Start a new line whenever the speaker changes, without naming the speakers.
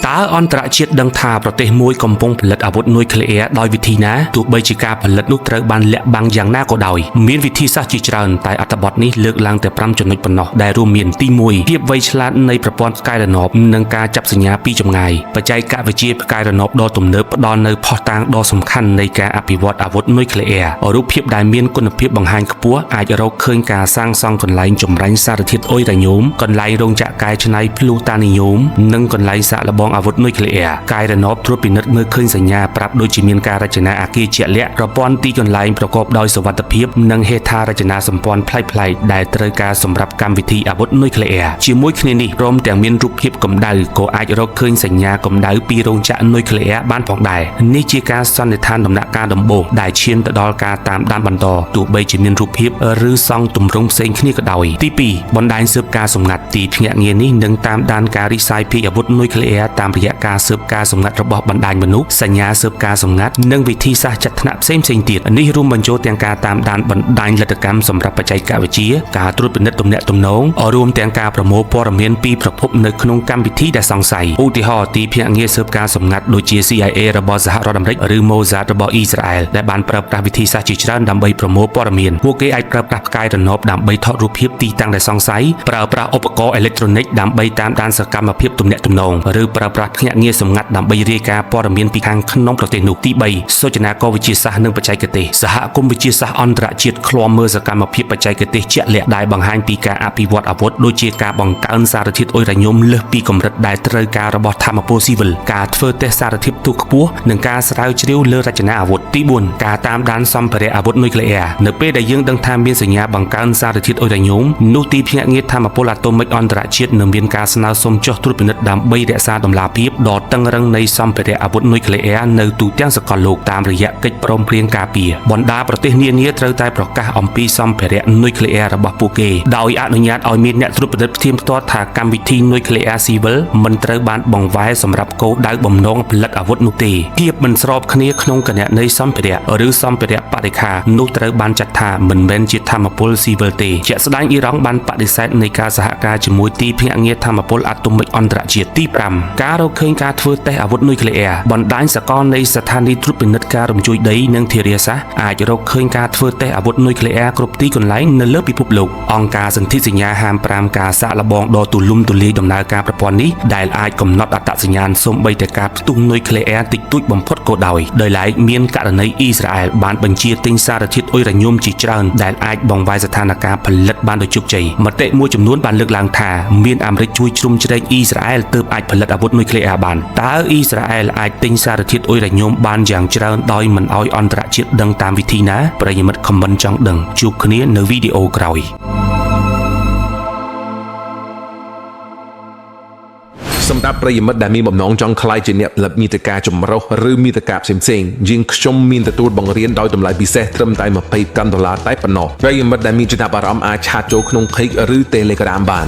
តើអន្តរជាតិដឹងថាប្រទេសមួយកំពុងផលិតអាវុធនុយក្លេអ៊ែរដោយវិធីណាទោះបីជាការផលិតនោះត្រូវបានលាក់បាំងយ៉ាងណាក៏ដោយមានវិធីសាស្ត្រជាច្រើនតែអត្ថបទនេះលើកឡើងតែ5ចំណុចប៉ុណ្ណោះដែលរួមមានទី1ភាពវៃឆ្លាតនៃប្រព័ន្ធផ្កាយរណបនិងការចាប់សញ្ញាពីចម្ងាយបច្ចេកវិទ្យាផ្កាយរណបដ៏ទំនើបផ្ដល់នូវភស្តុតាងដ៏សំខាន់នៃការអភិវឌ្ឍអាវុធនុយក្លេអ៊ែររូបភាពដែលមានគុណភាពបង្ហាញខ្ពស់អាចរកឃើញការសាងសង់កន្លែងចម្រាញ់សារធាតុអុយរ៉ាញ៉ូមកន្លែងរោងចក្រកែច្នៃភ្លូតានីញ៉ូមនិងកន្លែងសាកល្បងអាវុធនុយក្លេអ៊ែរកាយរណបត្រួតពិនិត្យមើលឃើញសញ្ញាប្រាប់ដូចជាមានការរចនាអគារជាក់លាក់ប្រព័ន្ធទីកន្លែងប្រកបដោយសុវត្ថិភាពនិងហេដ្ឋារចនាសម្ព័ន្ធប្លែកៗដែលត្រូវការសម្រាប់កម្មវិធីអាវុធនុយក្លេអ៊ែរជាមួយគ្នានេះព្រមទាំងមានរូបភាពកម្ដៅក៏អាចរកឃើញសញ្ញាកម្ដៅពីរោងចក្រនុយក្លេអ៊ែរបានផងដែរនេះជាការសន្និដ្ឋានដំណាក់កាលដំបូងដែលឈានទៅដល់ការតាមដានបន្តទោះបីជាមានរូបភាពឬសង់ទម្រង់ផ្សេងគ្នាក៏ដោយទី2បណ្ដាញស៊ើបការសម្ងាត់ទីភ្នាក់ងារនេះនឹងតាមដានការរីកសាយភាយអាវុធនុយក្លេអ៊ែរតាមរយៈការស៊ើបការសម្ងាត់របស់បណ្ដាញមនុស្សសញ្ញាស៊ើបការសម្ងាត់និងវិធីសាស្ត្រចាត់ថ្នាក់ផ្សេងៗទៀតនេះរួមបញ្ចូលទាំងការតាមដានបណ្ដាញលទ្ធកម្មសម្រាប់បច្ចេកវិទ្យាការត្រួតពិនិត្យទំនាក់ទំនងរួមទាំងការប្រមូលព័ត៌មានពីប្រភពនៅក្នុងកម្មវិធីដែលសង្ស័យឧទាហរណ៍ទីភ្នាក់ងារស៊ើបការសម្ងាត់ដូចជា CIA របស់សហរដ្ឋអាមេរិកឬ Mossad របស់អ៊ីស្រាអែលដែលបានប្រើប្រាស់វិធីសាស្ត្រជាច្រើនដើម្បីប្រមូលព័ត៌មានពួកគេអាចប្រើប្រាស់ផ្កាយរណបដើម្បីថតរូបភាពទីតាំងដែលសង្ស័យប្រើប្រាស់ឧបករណ៍អេឡិចត្រូនិកដើម្បីតាមដានសកម្មភាពទំនាក់ទំនងឬប្រើប្រាស់ភ្នាក់ងារសម្ងាត់ដើម្បីរាយការណ៍ព័ត៌មានពីខាងក្នុងប្រទេសនោះទី3សូចនាករវិទ្យាសាស្ត្រនិងបច្ចេកទេសសហគមន៍វិទ្យាសាស្ត្រអន្តរជាតិឃ្លាំមើលសកម្មភាពបច្ចេកទេសជាក់លាក់ដែលបង្ហាញពីការអភិវឌ្ឍអាវុធដូចជាការបង្កើនសារធាតុអុយរ៉ាញ៉ូមលើសពីកម្រិតដែលត្រូវការរបស់ថាមពលស៊ីវិលការធ្វើតេស្តសារធាតុផ្ទុះខ្ពស់និងការស្រាវជ្រាវលើរចនាអាវុធទី4ការតាមដានសម្ភារៈអាវុធនុយក្លេអ៊ែរនៅពេលដែលយើងដឹងថាមានសញ្ញាបង្កើនសារធាតុអុយរ៉ាញ៉ូមនោះទីភ្នាក់ងារថាមពលអាតូមិកអន្តរជាតិនឹងមានការស្នើសុំចុះត្រួតពិនិត្យដើម្បីរក្សាតម្លាភាពដ៏តឹងរ៉ឹងនៃសម្ភារៈអាវុធនុយក្លេអ៊ែរនៅទូទាំងសកលលោកតាមរយៈកិច្ចព្រមព្រៀងការពារបណ្ដាប្រទេសនានាត្រូវតែប្រកាសអំពីសម្ភារៈនុយក្លេអ៊ែររបស់ពួកគេដោយអនុញ្ញាតឲ្យមានអ្នកត្រួតពិនិត្យផ្ទាល់ថាកម្មវិធីនុយក្លេអ៊ែរស៊ីវិលមិនត្រូវបានបង្វែរសម្រាប់គោលដៅបំណងផលិតអាវុធនោះទេភាពមិនស្របគ្នាក្នុងគណនីសម្ភារៈឬសម្ភារៈបរិក្ខារនោះត្រូវបានចាត់ថាមិនមែនជាថាមពលស៊ីវិលទេជាក់ស្ដែងអ៊ីរ៉ង់បានបដិសេធនៃការសហការជាមួយទីភ្នាក់ងារថាមពលអាតូមិកអន្តរជាតិទី5ការរកឃើញការធ្វើតេស្តអាវុធនុយក្លេអ៊ែរបណ្ដាញសកលនៃស្ថានីយ៍ត្រួតពិនិត្យការរំជួយដីនិងធារាសាស្ត្រអាចរកឃើញការធ្វើតេស្តអាវុធនុយក្លេអ៊ែរគ្រប់ទីកន្លែងនៅលើពិភពលោកអង្គការសន្ធិសញ្ញាហាម5ការសាកល្បងដ៏ទូលំទូលាយដំណើរការប្រព័ន្ធនេះដែលអាចកំណត់អត្តសញ្ញាណសូម្បីតែការផ្ទុះនុយក្លេអ៊ែរតិចតួចបំផុតក៏ដោយឡែកមានករណីអ៊ីស្រាអែលបានបញ្ជាទិញសារធាតុអុយរ៉ាញ៉ូមជាច្រើនដែលអាចបង្វែរស្ថានភាពផលិតបានដោយជោគជ័យមតិមួយចំនួនបានលើកឡើងថាមានអាមេរិកជួយជ្រោមជ្រែងអ៊ីស្រាអែលទើបអាចផលិតអាវុធនុយក្លេអ៊ែរបានតើអ៊ីស្រាអែលអាចទិញសារធាតុអុយរ៉ាញ៉ូមបានយ៉ាងច្រើនដោយមិនឲ្យអន្តរជាតិដឹងតាមវិធីណាប្រិយមិត្តខមមិនចង់ដឹងជួបគ្នានៅវីដេអូក្រោយ
សម្រាប់ប្រិយមិត្តដែលមានបំណងចង់ក្លាយជាអ្នកផលិតមាតិកាចម្រុះឬមាតិកាផ្សេងៗយើងខ្ញុំមានទទួលបង្រៀនដោយតម្លៃពិសេសត្រឹមតែ$20តែប៉ុណ្ណោះប្រិយមិត្តដែលមានចំណាប់អារម្មណ៍អាចឆាតចូលក្នុង Page ឬ Telegram បាន